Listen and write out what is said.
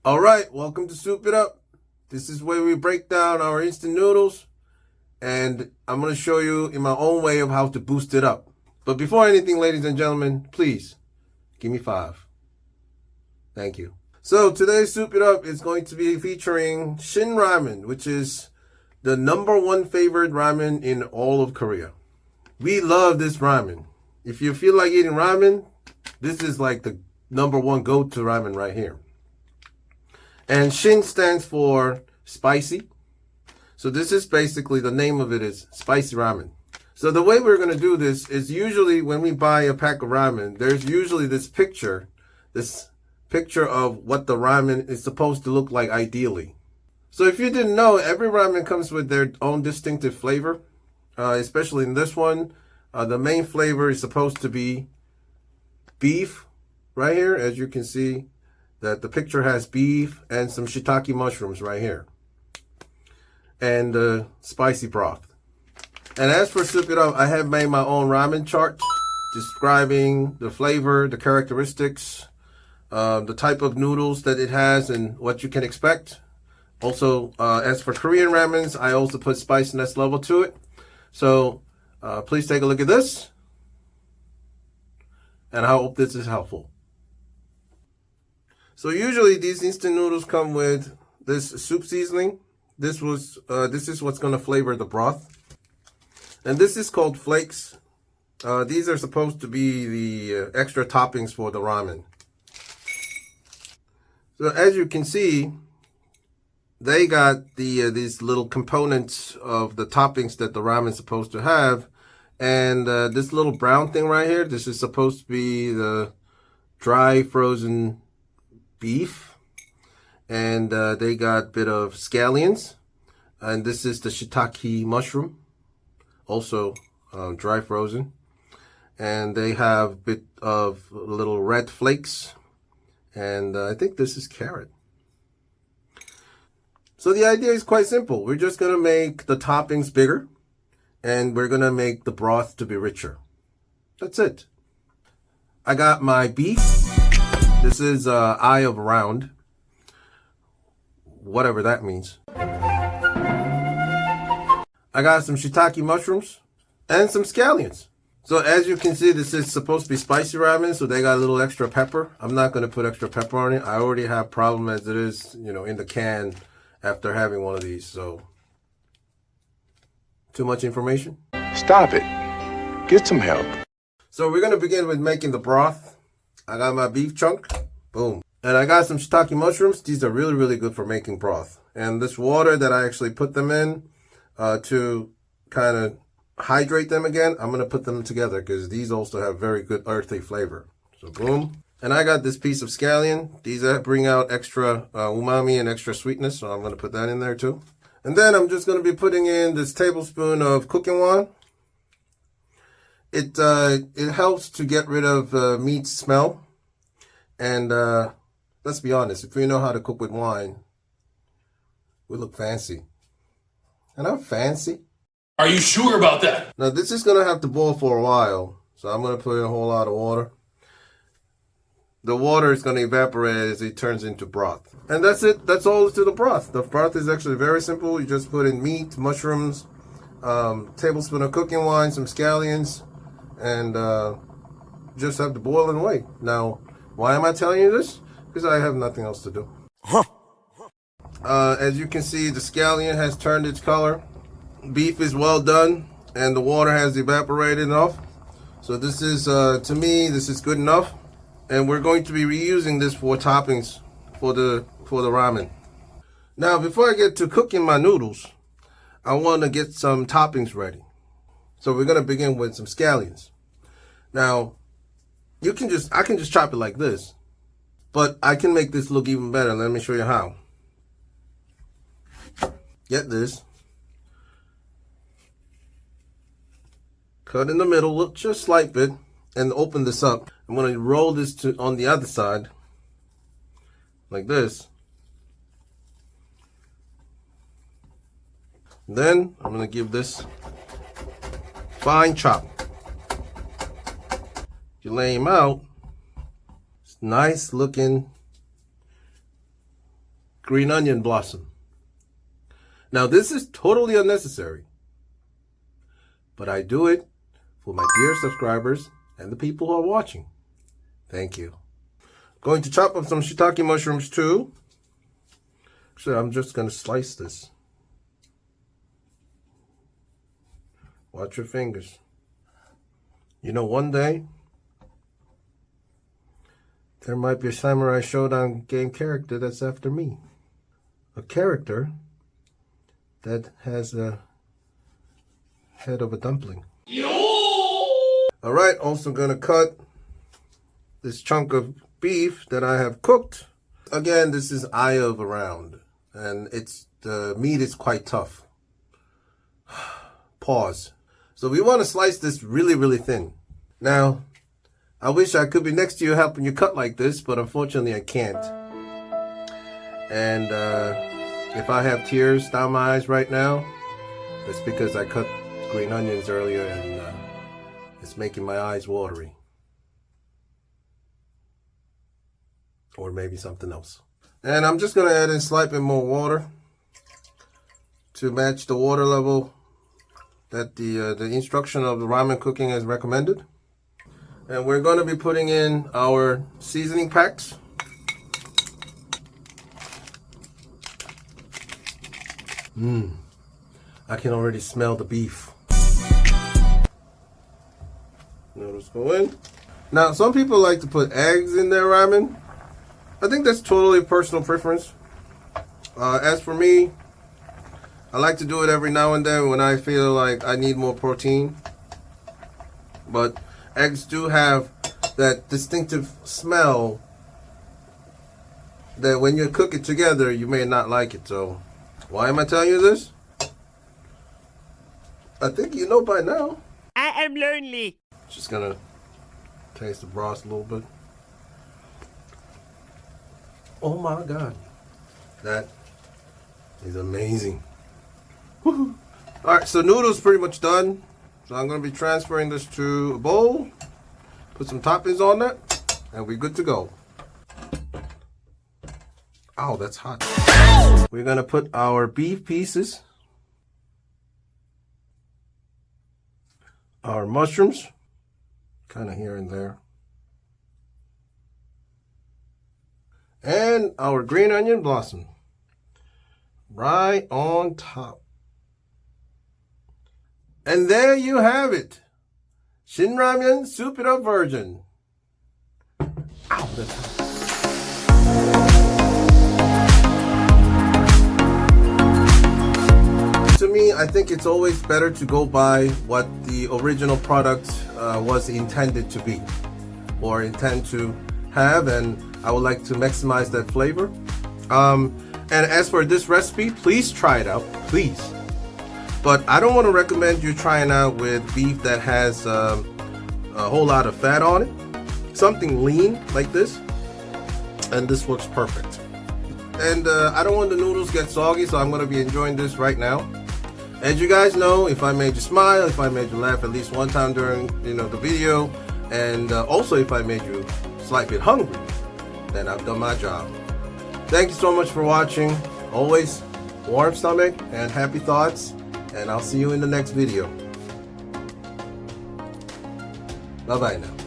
All right, welcome to Soup It Up. This is where we break down our instant noodles, and I'm going to show you in my own way of how to boost it up. But before anything, ladies and gentlemen, please give me 5. Thank you. So today's Soup It Up is going to be featuring Shin Ramen, which is the #1 favorite ramen in all of Korea. We love this ramen. If you feel like eating ramen, this is like the #1 go-to ramen right here. And Shin stands for spicy. So this is basically, the name of it is spicy ramen. So the way we're going to do this is, usually when we buy a pack of ramen, there's usually this picture of what the ramen is supposed to look like ideally. So if you didn't know, every ramen comes with their own distinctive flavor. Especially in this one, the main flavor is supposed to be beef right here, as you can see. That the picture has beef and some shiitake mushrooms right here. And spicy broth. And as for Soup It Up, I have made my own ramen chart describing the flavor, the characteristics, the type of noodles that it has, and what you can expect. Also, as for Korean ramens, I also put spiciness level to it. So please take a look at this. And I hope this is helpful. So usually these instant noodles come with this soup seasoning. This is what's going to flavor the broth. And this is called flakes. These are supposed to be the extra toppings for the ramen. So as you can see, they got these little components of the toppings that the ramen is supposed to have. And this little brown thing right here, this is supposed to be the dry frozen beef, and they got a bit of scallions, and this is the shiitake mushroom, also dry frozen, and they have a bit of little red flakes, and I think this is carrot. So the idea is quite simple. We're just going to make the toppings bigger, and we're going to make the broth to be richer. That's it. I got my beef. This is eye of round, whatever that means. I got some shiitake mushrooms and some scallions. So as you can see, this is supposed to be spicy ramen, so they got a little extra pepper. I'm not going to put extra pepper on it. I already have problem as it is, in the can after having one of these. So too much information? Stop it. Get some help. So we're going to begin with making the broth. I got my beef chunk, boom. And I got some shiitake mushrooms. These are really, really good for making broth. And this water that I actually put them in to kind of hydrate them again, I'm going to put them together because these also have very good earthy flavor. So boom. And I got this piece of scallion. These bring out extra umami and extra sweetness, so I'm going to put that in there too. And then I'm just going to be putting in this tablespoon of cooking wine. It helps to get rid of meat smell. And let's be honest, if we know how to cook with wine, we look fancy. And I'm fancy. Are you sure about that? Now this is going to have to boil for a while. So I'm going to put in a whole lot of water. The water is going to evaporate as it turns into broth. And that's it. That's all to the broth. The broth is actually very simple. You just put in meat, mushrooms, tablespoon of cooking wine, some scallions, and just have to boil and wait. Now, why am I telling you this? Because I have nothing else to do. As you can see, the scallion has turned its color. Beef is well done, and the water has evaporated off. So this is, to me, this is good enough. And we're going to be reusing this for toppings for the ramen. Now, before I get to cooking my noodles, I want to get some toppings ready. So we're going to begin with some scallions. Now, I can just chop it like this, but I can make this look even better. Let me show you how. Get this. Cut in the middle, look just a slight bit, and open this up. I'm going to roll this on the other side, like this. Then I'm going to give this fine chop. You lay them out, it's nice looking green onion blossom. Now this is totally unnecessary, but I do it for my dear subscribers and the people who are watching. Thank you. Going to chop up some shiitake mushrooms too. So I'm just going to slice this. Watch your fingers. You know, one day there might be a Samurai Showdown game character that's after me. A character that has a head of a dumpling. Alright, also gonna cut this chunk of beef that I have cooked. Again, this is eye of a round, and the meat is quite tough. Pause. So we want to slice this really, really thin. Now, I wish I could be next to you helping you cut like this, but unfortunately I can't. And if I have tears down my eyes right now, that's because I cut green onions earlier and it's making my eyes watery. Or maybe something else. And I'm just going to add in slightly more water to match the water level that the instruction of the ramen cooking has recommended. And we're going to be putting in our seasoning packs. I can already smell the beef. Noodles go in. Now, some people like to put eggs in their ramen. I think that's totally personal preference. As for me, I like to do it every now and then when I feel like I need more protein. But eggs do have that distinctive smell that when you cook it together, you may not like it. So, why am I telling you this? I think you know by now. I am lonely. Just gonna taste the broth a little bit. Oh my God. That is amazing. Woohoo. Alright, so noodles pretty much done. So I'm going to be transferring this to a bowl. Put some toppings on that. And we're good to go. Ow, that's hot. We're going to put our beef pieces. Our mushrooms. Kind of here and there. And our green onion blossom. Right on top. And there you have it. Shin Ramyun Soup It Up Version. Ow, that's hot. To me, I think it's always better to go by what the original product was intended to be or intend to have, and I would like to maximize that flavor. And as for this recipe, please try it out, please. But I don't want to recommend you trying out with beef that has a whole lot of fat on it. Something lean like this, and this works perfect. And I don't want the noodles get soggy, so I'm going to be enjoying this right now. As you guys know, if I made you smile, if I made you laugh at least one time during the video, and also if I made you slightly hungry, then I've done my job. Thank you so much for watching. Always warm stomach and happy thoughts, and I'll see you in the next video. Bye bye now.